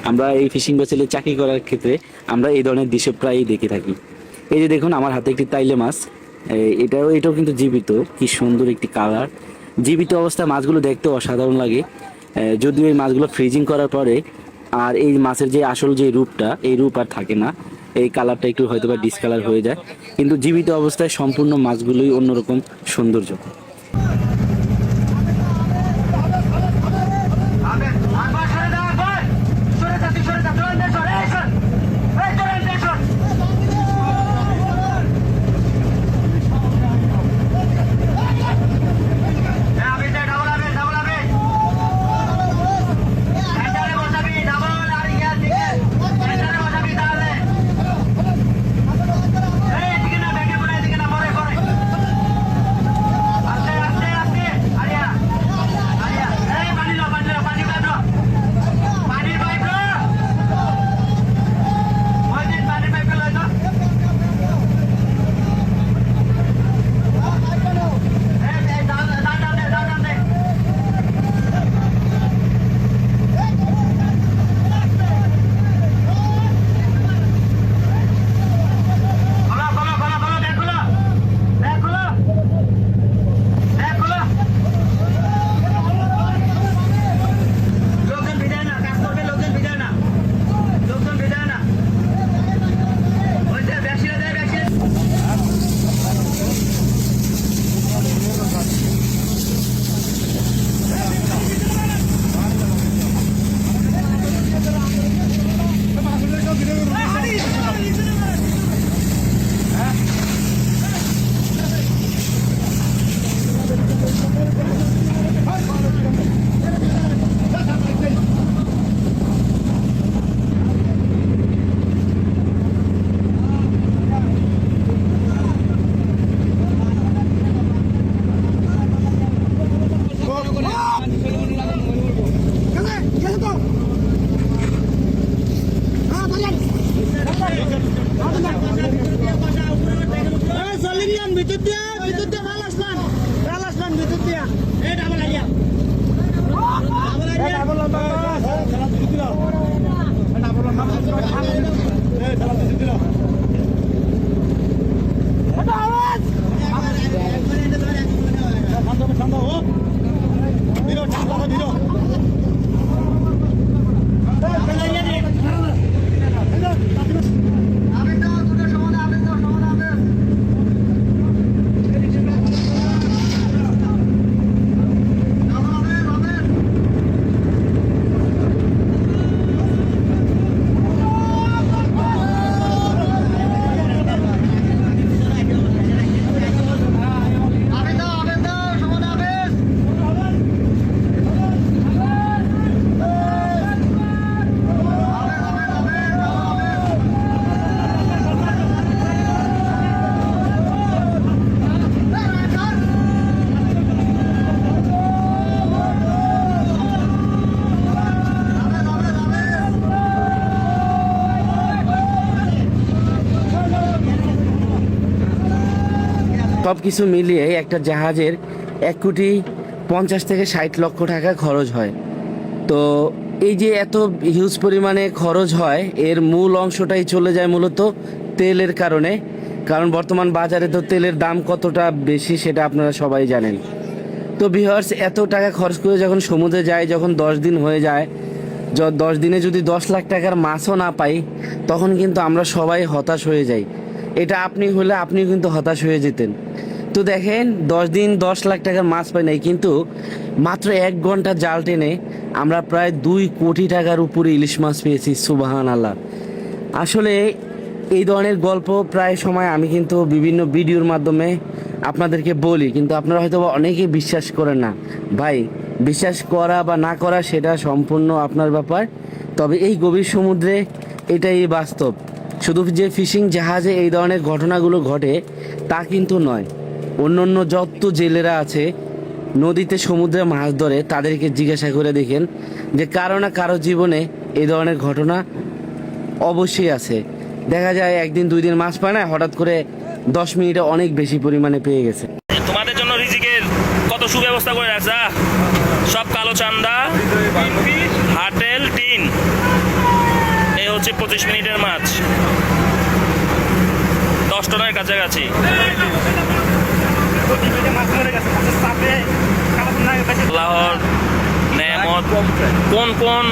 আমরা এই ফিশিং ভেসেলে চাকরি করার ক্ষেত্রে আমরা এই ধরনের দৃশ্য প্রায়ই দেখে থাকি। এই যে দেখুন আমার হাতে একটি তাইলে মাছ, এটাও কিন্তু জীবিত। কি সুন্দর একটি কালার, জীবিত অবস্থায় মাছগুলো দেখতে অসাধারণ লাগে। যদিও এই মাছগুলো ফ্রিজিং করার পরে আর এই মাছের যে আসল যে রূপটা, এই রূপ আর থাকে না, এই কালারটা একটু হয়তো বা ডিসকালার হয়ে যায়, কিন্তু জীবিত অবস্থায় সম্পূর্ণ মাছগুলোই অন্যরকম সৌন্দর্য। সব কিছু মিলিয়ে একটা জাহাজের 1,50,00,000 থেকে 60,00,000 টাকা খরচ হয়। তো এই যে এত হিউজ পরিমাণে খরচ হয়, এর মূল অংশটাই চলে যায় মূলত তেলের কারণে। কারণ বর্তমান বাজারে তো তেলের দাম কতটা বেশি সেটা আপনারা সবাই জানেন। তো ভিউয়ার্স, এত টাকা খরচ করে যখন সমুদ্রে যায়, যখন 10 দিন হয়ে যায়, 10 দিনে যদি 10 লাখ টাকার মাছও না পাই, তখন কিন্তু আমরা সবাই হতাশ হয়ে যাই। এটা আপনি হলে আপনি কিন্তু হতাশ হয়ে যেতেন। তো দেখেন, 10 দিন 10 লাখ টাকার মাছ পাই নাই, কিন্তু মাত্র 1 ঘন্টা জাল টেনে আমরা প্রায় 2 কোটি টাকার উপরে ইলিশ মাছ পেয়েছি। সুবহান আল্লাহ। আসলে এই ধরনের গল্প প্রায় সময় আমি কিন্তু বিভিন্ন ভিডিওর মাধ্যমে আপনাদেরকে বলি, কিন্তু আপনারা হয়তো অনেকেই বিশ্বাস করেন না। ভাই, বিশ্বাস করা বা না করা সেটা সম্পূর্ণ আপনার ব্যাপার। তবে এই গভীর সমুদ্রে এটাই বাস্তব। শুধু যে ফিশিং জাহাজে এই ধরনের ঘটনাগুলো ঘটে তা কিন্তু নয়। অন্য যত জেলেরা আছে নদীতে সমুদ্রে মাছ ধরে, তাদেরকে জিজ্ঞাসা করে দেখেন যে কারো না কারো জীবনে এই ধরনের ঘটনা অবশ্যই আছে। দেখা যায় 1 দিন 2 দিন মাছ পায় না, হঠাৎ করে 10 মিনিটে অনেক বেশি পরিমাণে পেয়ে গেছে। তোমাদের জন্য রিজিকের কত সুব্যবস্থা করে রাখছা, সব কালো চান্দা, হাটেল, টিন। এই হচ্ছে 25 মিনিটের মাছ, 10 টনের কাছাকাছি। আল্লাহর নেয়ামত, কোন কোন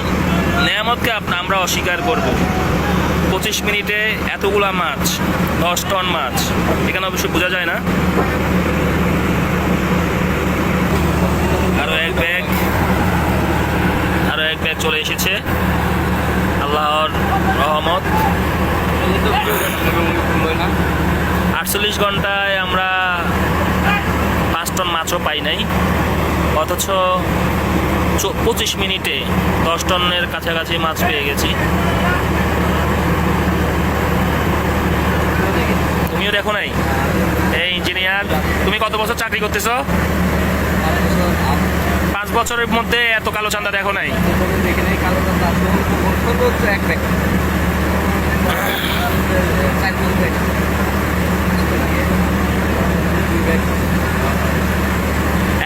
নেয়ামতকে আমরা অস্বীকার করব? 25 মিনিটে এতগুলা মাছ, 10 টন মাছ, এখানে অবশ্য বোঝা যায় না। আরো এক ব্যাগ চলে এসেছে, আল্লাহর রহমত। 48 ঘন্টায় আমরা 5 টন মাছও পাই নাই, অথচ 25 মিনিটে 10 টনের কাছাকাছি মাছ পেয়ে গেছি। তুমিও দেখো নাই? এই ইঞ্জিনিয়ার, তুমি কত বছর চাকরি করতেছো? 5 বছরের মধ্যে এত কালো চান্দা দেখো নাই?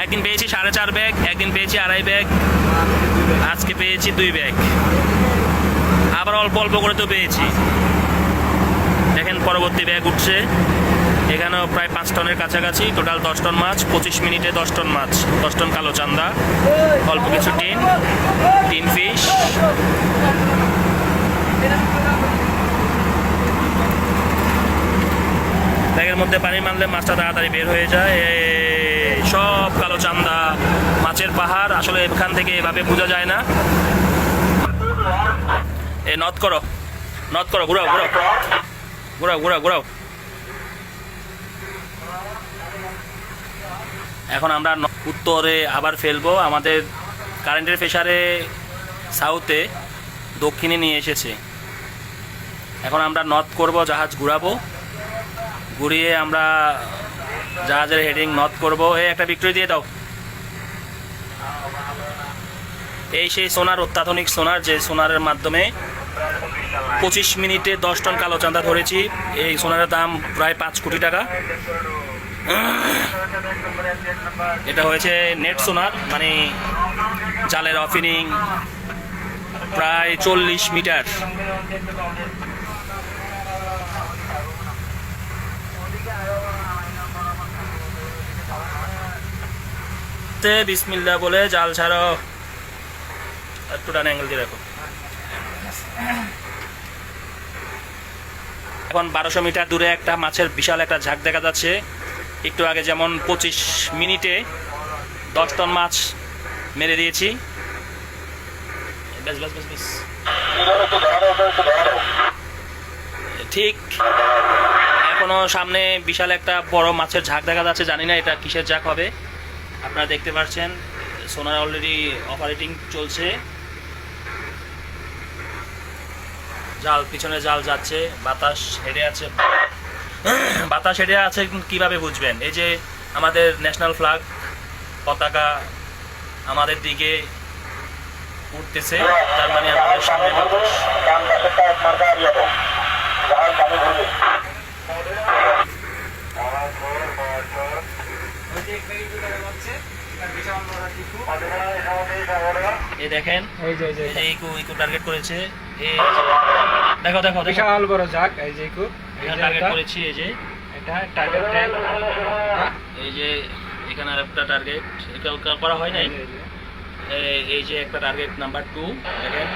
একদিন পেয়েছি 4.5 ব্যাগ, একদিন পেয়েছি 2.5 ব্যাগ, আজকে পেয়েছি 2 ব্যাগ। আবার অল্প অল্প করে তো পেয়েছি। দেখেন পরবর্তী ব্যাগ উঠছে, এখানেও প্রায় 5 টনের কাছাকাছি, টোটাল 10 টন মাছ। 25 মিনিটে 10 টন মাছ, 10 টন কালো চান্দা, অল্প কিছু টিন ফিশ। ব্যাগের মধ্যে পানি মারলে মাছটা তাড়াতাড়ি বের হয়ে যায়। সব কালো চান্দা, মাছের পাহাড়। আসলে এখান থেকে এভাবে বোঝা যায় না। নট করো, ঘুরাও ঘুরাও ঘুরাও ঘুরাও ঘুরাও। এখন আমরা উত্তরে আবার ফেলবো। আমাদের কারেন্টের প্রেসারে সাউথে দক্ষিণে নিয়ে এসেছে। এখন আমরা নর্থ করব, জাহাজ ঘুরাবো, ঘুরিয়ে আমরা জাহাজের হেডিং নর্থ করব। এই একটা ভিক্টোরি দিয়ে দাও। এই সেই সোনার, অত্যাধুনিক সোনার, যে সোনারের মাধ্যমে 25 মিনিটে 10 টন কালো চান্দা ধরেছি। এই সোনারের দাম প্রায় 5 কোটি টাকা। এটা হয়েছে নেট সোনার, মানে জালের অফিনিং প্রায় 40 মিটার। বিসমিল্লাহ বলে জাল ছাড়ো। একটু ডান অ্যাঙ্গেল দিয়ে রাখো। এখন 1200 মিটার দূরে একটা মাছের বিশাল একটা ঝাঁক দেখা যাচ্ছে। একটু আগে যেমন 25 মিনিটে 10 টন মাছ মেরে দিয়েছি। ঠিক এখনো সামনে বিশাল একটা বড় মাছের ঝাঁক দেখা যাচ্ছে। জানি না এটা কিসের ঝাঁক হবে। আপনারা দেখতে পাচ্ছেন সোনার অলরেডি অপারেটিং চলছে। জাল, পিছনে জাল যাচ্ছে, বাতাস হেডে আছে। বাতাস হেডে আছে কিভাবে বুঝবেন? এই যে আমাদের ন্যাশনাল ফ্ল্যাগ, পতাকা আমাদের দিকে উঠতেছে, তার মানে আমাদের সামনে বাতাস। এই দেখেন এই যে এই যে ইকো ইকো টার্গেট করেছে এই দেখো দেখো দেখো বিশাল বড় জাগ এই যে খুব এখানে টার্গেট করেছি এই যে এটা টার্গেট ট্যাগ এই যে এখানে আরেকটা টার্গেট করা হয় নাই এই যে একটা টার্গেট নাম্বার 2 দেখেন